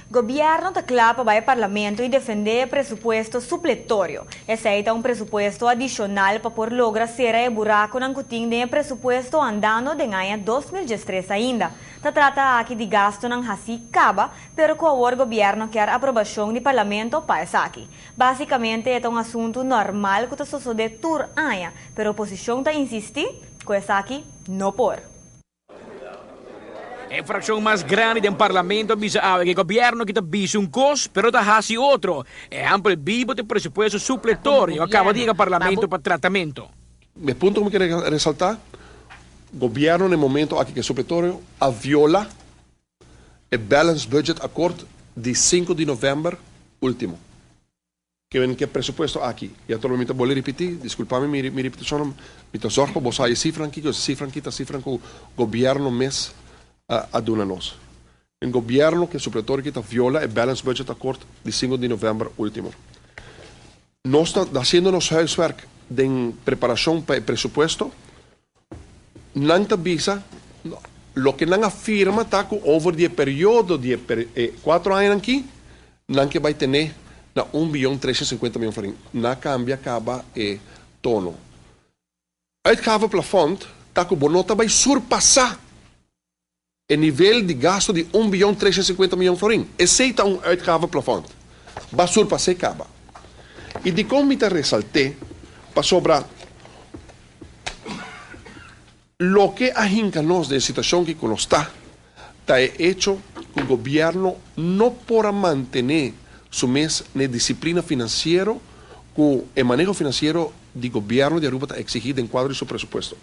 Governo está claro para o parlamento e defender presupuesto supletório. Aceita presupuesto adicional para por lograr ser o buraco não tem de presupuesto andando de ganha 2013 ainda. Se trata aqui de gasto não hasi caba, pero com o governo quer aprovação do parlamento para essa aqui. Basicamente é um assunto normal que está sucedendo tur aia, pero a oposição está insistir com essa aqui não por. A fração mais grande do parlamento avisa que o governo que avisa custo, pero está fazendo outro. É amplo vivo de presupuesto supletório, acaba de ir ao parlamento para tratamento. O ponto que eu quero ressaltar, o governo no momento aqui que é supletório, viola o Balanced Budget Accord de 5 de novembro último. Que vem que é presupuesto aqui. E atualmente vou repetir, desculpa-me, minha repetição, me zorro para você a cifra aqui, que a cifra que o governo mês a nós. Um governo que é supletório que viola o Balanced Budget Accord de 5 de novembro último. Nós estamos fazendo nosso huiswerk de preparação para o presupuesto, não avisa, o que não afirma está que over o período de 4 anos aqui, não que vai ter na 1.350.000.000 forinhos. Não cambia, acaba o tono. Uitgave plafond, está que o bonota vai surpassar o nível de gasto de 1.350.000.000 forinhos. Aceita uitgave plafond. Vai surpassar e acaba. E de como me ressaltei, para sobrar lo que ahinca nos de situação que está hecho que o governo não pode manter su mês na disciplina financeira que o manejo financeiro do governo de Aruba está exigido em quadro de seu presupuesto.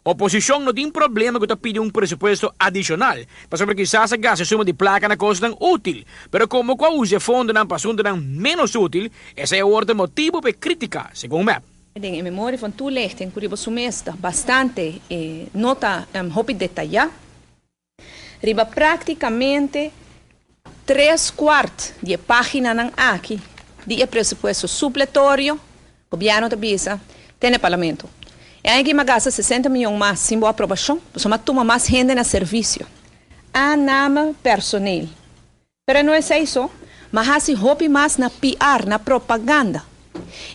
A oposição não tem problema que pide presupuesto adicional, para sobre quizás a gasta suma de placa na coisa útil, pero como que usa fundo na assunto menos útil, esse é o motivo para criticar, segundo o MEP. In memória van toelichting por o mês bastante nota hopi detalhar. Riba praticamente 3/4 de página nan aqui de presupuesto supletório, o governo da bisa, tem no parlamento. E aí que gasta 60 milhões mais sem boa aprovação, só toma mais gente na serviço. A nama personal. Pero não é isso, mas assim hopi mais na PR, na propaganda.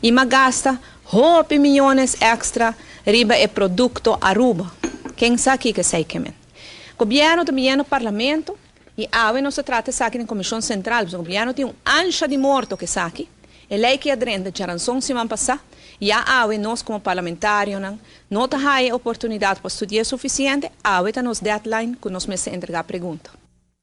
E gasta hopi milhões extra riba e produto Aruba. Quem sabe que sei que men. O governo também no parlamento e agora não se trata aqui na comissão central, o governo tem ancha de morto que aqui. E lei que adrenda de ranção semana passada e agora nós como parlamentários não temos a oportunidade para estudar suficiente, agora temos deadline que nós vamos entregar a pergunta.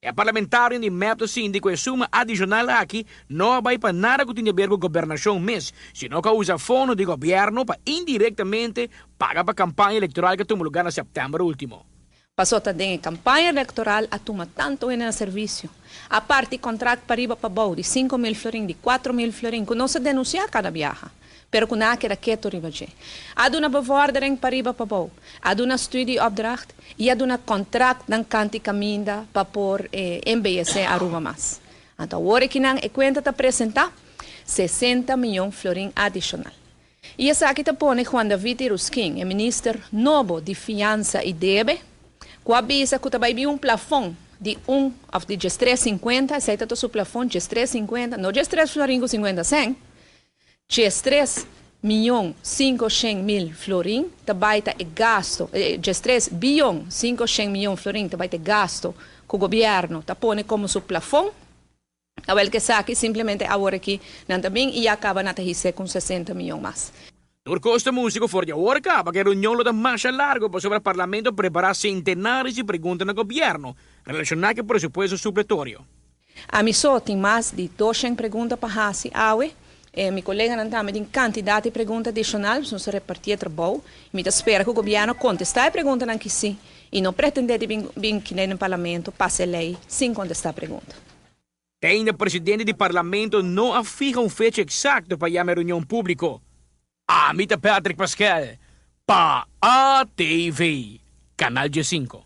O parlamentário de método síndico é suma adicional aqui, não vai para nada que tenha a ver com a governação mesmo, senão que usa fundo de governo para indiretamente pagar para a campanha eleitoral que tomou lugar em setembro último. Passou também a campanha eleitoral a tomar tanto em serviço. A parte contrato para riba para bom de 5.000 florins, de 4.000 florins, que não se denuncia cada viagem. Pero que não quer que riba je. Há uma bevordering para riba para bom. Há uma studieopdracht e há um contrato na canti caminda para por MBC Aruba mais. Então, agora que não é conta de apresentar 60 milhões florins adicional. E essa aqui está põe Juan David Ruskin, o ministro novo de Finança e Debe, que avisa que vai vir plafond de 350, aceita todo o plafond de 350, não de 3 florins 50 100, de 3 milhões 500 mil florins, também está gasto, de 3 bilhões 500 milhões florins, também está gasto que o governo está pondo como seu plafond, a que saque simplesmente agora aqui, não também, e acaba na terceira com 60 milhões mais. Door kosten músico for de hora acaba que a reunião lo da mais largo para sobre o parlamento preparar centenares de perguntas no governo relacionadas com o presupuesto supletório. A mim só tem mais de 200 perguntas para fazer, meu colega não tem uma quantidade de perguntas adicionais, não se repartir trabalho, e espera que o governo contestar a pergunta que sim, e não pretende vir que no parlamento passe lei sem contestar a pergunta. Tem o presidente do parlamento não afirma fecha exata para a reunião pública. Amita Patrick Pascal, para ATV, Canal G5.